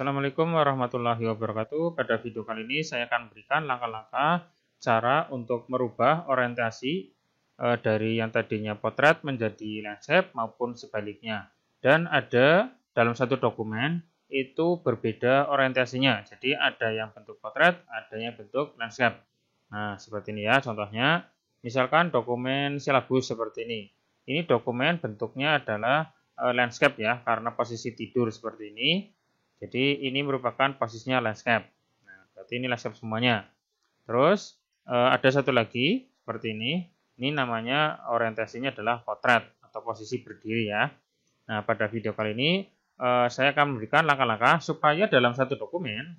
Assalamualaikum warahmatullahi wabarakatuh. Pada video kali ini saya akan berikan langkah-langkah cara untuk merubah orientasi dari yang tadinya potret menjadi landscape maupun sebaliknya. Dan ada dalam satu dokumen itu berbeda orientasinya. Jadi ada yang bentuk potret, ada yang bentuk landscape. Nah, seperti ini ya contohnya. Misalkan dokumen silabus seperti ini. Ini dokumen bentuknya adalah landscape ya, karena posisi tidur seperti ini. Jadi ini merupakan posisinya landscape. Nah, berarti ini landscape semuanya. Terus ada satu lagi seperti ini. Ini namanya orientasinya adalah potret atau posisi berdiri ya. Nah, pada video kali ini saya akan memberikan langkah-langkah supaya dalam satu dokumen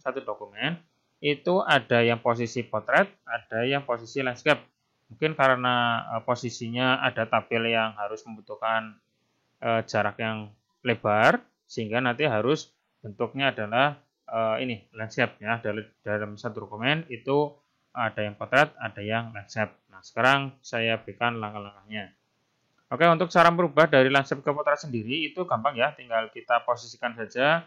itu ada yang posisi potret, ada yang posisi landscape. Mungkin karena posisinya ada tabel yang harus membutuhkan jarak yang lebar, sehingga nanti harus bentuknya adalah ini landscape ya. Dalam satu dokumen itu ada yang potret, ada yang landscape. Nah, sekarang saya berikan langkah-langkahnya. Oke, untuk cara merubah dari landscape ke potret sendiri itu gampang ya, tinggal kita posisikan saja.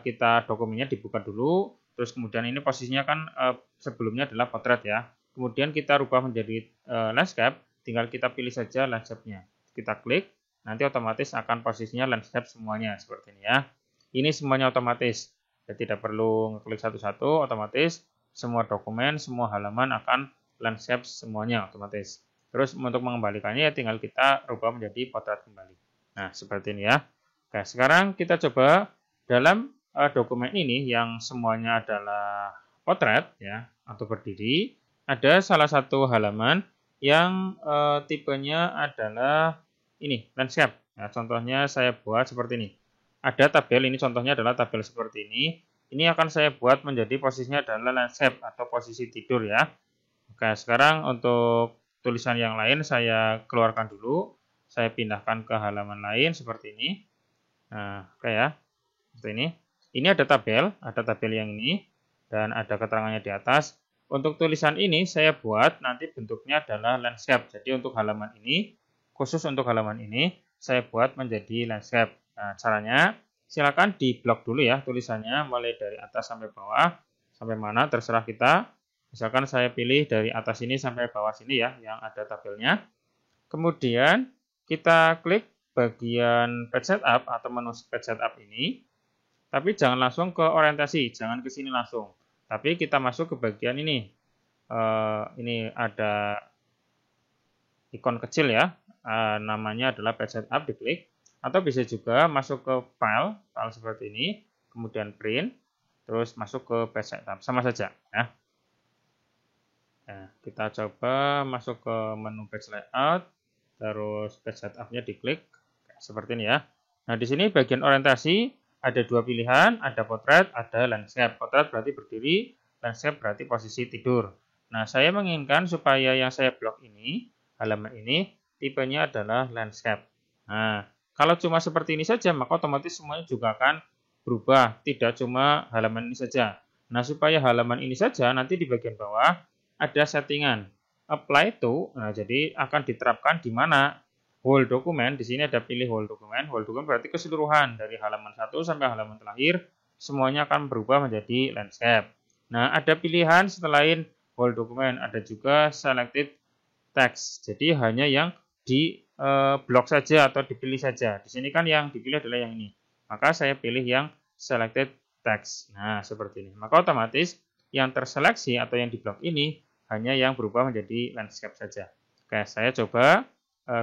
Kita dokumennya dibuka dulu, terus kemudian ini posisinya kan sebelumnya adalah potret ya. Kemudian kita rubah menjadi landscape, tinggal kita pilih saja landscape-nya. Kita klik, nanti otomatis akan posisinya landscape semuanya seperti ini ya. Ini semuanya otomatis, jadi tidak perlu ngeklik satu-satu, otomatis semua dokumen, semua halaman akan landscape semuanya otomatis. Terus untuk mengembalikannya ya tinggal kita rubah menjadi potret kembali. Nah, seperti ini ya. Oke, sekarang kita coba dalam dokumen ini yang semuanya adalah potret ya atau berdiri, ada salah satu halaman yang tipenya adalah ini landscape. Nah, contohnya saya buat seperti ini. Ada tabel, ini contohnya adalah tabel seperti ini. Ini akan saya buat menjadi posisinya adalah landscape atau posisi tidur ya. Oke, sekarang untuk tulisan yang lain saya keluarkan dulu. Saya pindahkan ke halaman lain seperti ini. Nah, oke ya. Seperti ini. Ini ada tabel yang ini dan ada keterangannya di atas. Untuk tulisan ini saya buat nanti bentuknya adalah landscape. Jadi untuk halaman ini, khusus untuk halaman ini, saya buat menjadi landscape. Nah, caranya silakan diblok dulu ya tulisannya mulai dari atas sampai bawah, sampai mana terserah kita. Misalkan saya pilih dari atas ini sampai bawah sini ya yang ada tabelnya. Kemudian kita klik bagian page setup atau menu page setup ini. Tapi jangan langsung ke orientasi, jangan ke sini langsung. Tapi kita masuk ke bagian ini. Ini ada ikon kecil ya. Namanya adalah page setup, diklik. Atau bisa juga masuk ke file seperti ini, kemudian print, terus masuk ke page setup, sama saja ya. Nah, kita coba masuk ke menu page layout, terus page setup-nya diklik, seperti ini ya. Nah, di sini bagian orientasi ada dua pilihan, ada potret, ada landscape. Potret berarti berdiri, landscape berarti posisi tidur. Nah, saya menginginkan supaya yang saya blok ini, halaman ini, tipenya adalah landscape. Nah, kalau cuma seperti ini saja, maka otomatis semuanya juga akan berubah, tidak cuma halaman ini saja. Nah, supaya halaman ini saja, nanti di bagian bawah ada settingan. Apply to, nah jadi akan diterapkan di mana? Whole dokumen, di sini ada pilih whole dokumen. Whole dokumen berarti keseluruhan dari halaman 1 sampai halaman terakhir, semuanya akan berubah menjadi landscape. Nah, ada pilihan selain whole dokumen, ada juga selected text. Jadi hanya yang di blok saja atau dipilih saja. Di sini kan yang dipilih adalah yang ini. Maka saya pilih yang selected text. Nah, seperti ini. Maka otomatis yang terseleksi atau yang di blok ini hanya yang berubah menjadi landscape saja. Oke, saya coba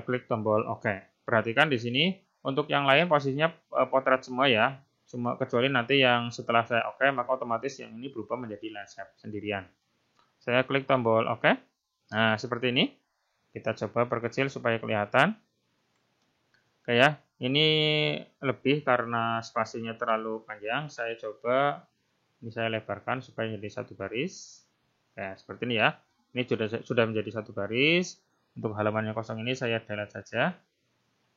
klik tombol OK. Perhatikan di sini untuk yang lain posisinya potret semua ya. Cuma kecuali nanti yang setelah saya OK, maka otomatis yang ini berubah menjadi landscape sendirian. Saya klik tombol OK. Nah, seperti ini. Kita coba perkecil supaya kelihatan. Oke ya, ini lebih karena spasinya terlalu panjang. Saya coba, ini saya lebarkan supaya jadi satu baris. Oke, seperti ini ya. Ini sudah menjadi satu baris. Untuk halaman yang kosong ini saya delete saja.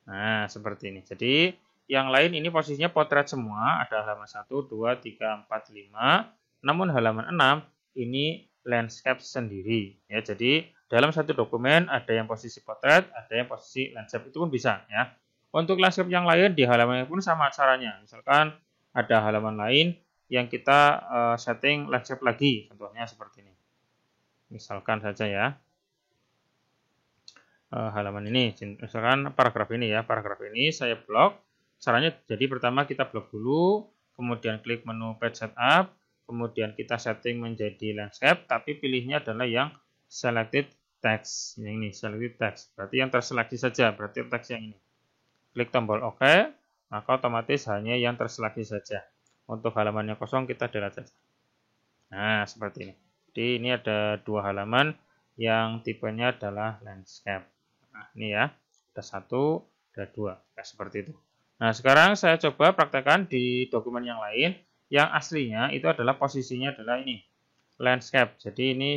Nah, seperti ini. Jadi, yang lain ini posisinya potret semua. Ada halaman 1, 2, 3, 4, 5. Namun halaman 6 ini landscape sendiri. Ya, jadi dalam satu dokumen ada yang posisi potret, ada yang posisi landscape, itu pun bisa ya. Untuk landscape yang lain di halaman pun sama caranya. Misalkan ada halaman lain yang kita setting landscape lagi. Contohnya seperti ini. Misalkan saja ya. Halaman ini, misalkan paragraf ini ya. Paragraf ini saya blok. Caranya jadi pertama kita blok dulu, kemudian klik menu page setup, kemudian kita setting menjadi landscape, tapi pilihnya adalah yang selected text. Yang ini selected text. Berarti yang terseleksi saja, berarti teks yang ini. Klik tombol OK, maka otomatis hanya yang terseleksi saja. Untuk halaman yang kosong kita delete saja. Nah, seperti ini. Jadi ini ada dua halaman yang tipenya adalah landscape. Nah, ini ya. Ada satu, ada dua. Nah, seperti itu. Nah, sekarang saya coba praktekkan di dokumen yang lain. Yang aslinya itu adalah posisinya adalah ini. Landscape. Jadi ini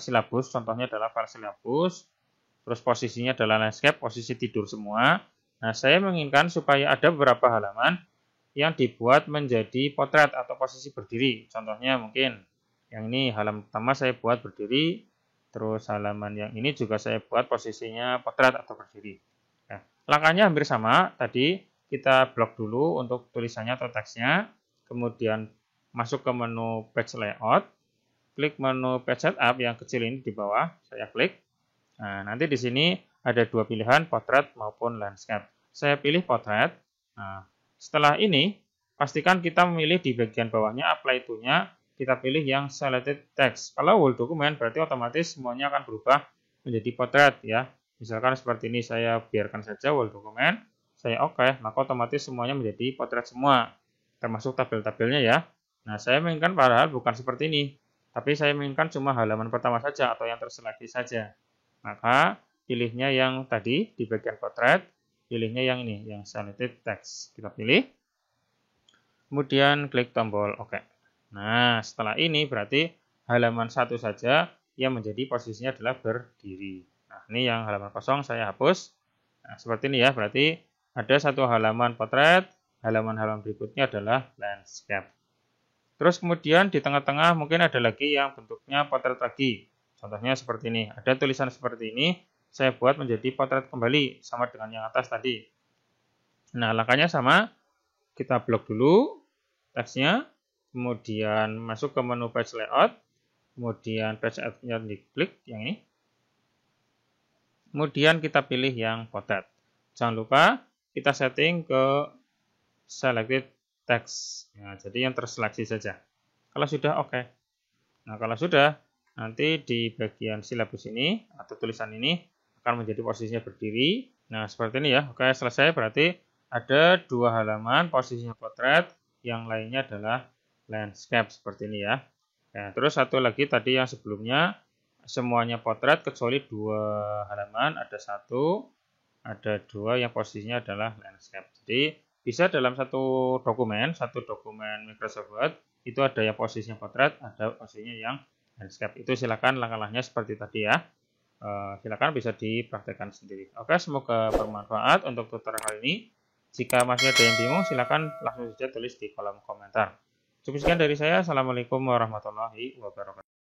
silabus, contohnya adalah file silabus. Terus posisinya adalah landscape, posisi tidur semua. Nah, saya menginginkan supaya ada beberapa halaman yang dibuat menjadi potret atau posisi berdiri. Contohnya mungkin yang ini halaman pertama saya buat berdiri, terus halaman yang ini juga saya buat posisinya potret atau berdiri. Nah, langkahnya hampir sama. Tadi kita blok dulu untuk tulisannya atau teksnya, kemudian masuk ke menu page layout, klik menu page setup yang kecil ini di bawah, saya klik. Nah, nanti di sini ada dua pilihan, potret maupun landscape. Saya pilih potret. Nah, setelah ini, pastikan kita memilih di bagian bawahnya apply to-nya, kita pilih yang selected text. Kalau whole document berarti otomatis semuanya akan berubah menjadi potret ya. Misalkan seperti ini saya biarkan saja whole document, saya oke, maka otomatis semuanya menjadi potret semua, termasuk tabel-tabelnya ya. Nah, saya menginginkan padahal bukan seperti ini, tapi saya menginginkan cuma halaman pertama saja atau yang terseleksi saja. Maka pilihnya yang tadi di bagian potret, pilihnya yang ini, yang selected text. Kita pilih, kemudian klik tombol OK. Nah, setelah ini berarti halaman satu saja yang menjadi posisinya adalah berdiri. Nah, ini yang halaman kosong saya hapus. Nah, seperti ini ya, berarti ada satu halaman potret, halaman-halaman berikutnya adalah landscape. Terus kemudian di tengah-tengah mungkin ada lagi yang bentuknya potret lagi. Contohnya seperti ini, ada tulisan seperti ini, saya buat menjadi potret kembali, sama dengan yang atas tadi. Nah, langkahnya sama, kita blok dulu teksnya, kemudian masuk ke menu page layout, kemudian page layout-nya diklik, yang ini. Kemudian kita pilih yang potret. Jangan lupa kita setting ke selected text. Ya, jadi yang terseleksi saja. Kalau sudah oke. Nah, kalau sudah, nanti di bagian silabus ini atau tulisan ini akan menjadi posisinya berdiri. Nah, seperti ini ya. Oke, selesai. Berarti ada dua halaman posisinya potret, yang lainnya adalah landscape seperti ini ya. Nah, terus satu lagi tadi yang sebelumnya semuanya potret kecuali dua halaman, ada satu, ada dua yang posisinya adalah landscape. Jadi bisa dalam satu dokumen Microsoft Word itu ada yang posisinya potret, ada posisinya yang landscape. Itu silakan langkah-langkahnya seperti tadi ya. Silakan bisa dipraktekkan sendiri. Oke, semoga bermanfaat untuk tutorial kali ini. Jika masih ada yang bingung, silakan langsung saja tulis di kolom komentar. Cukup sekian dari saya. Assalamualaikum warahmatullahi wabarakatuh.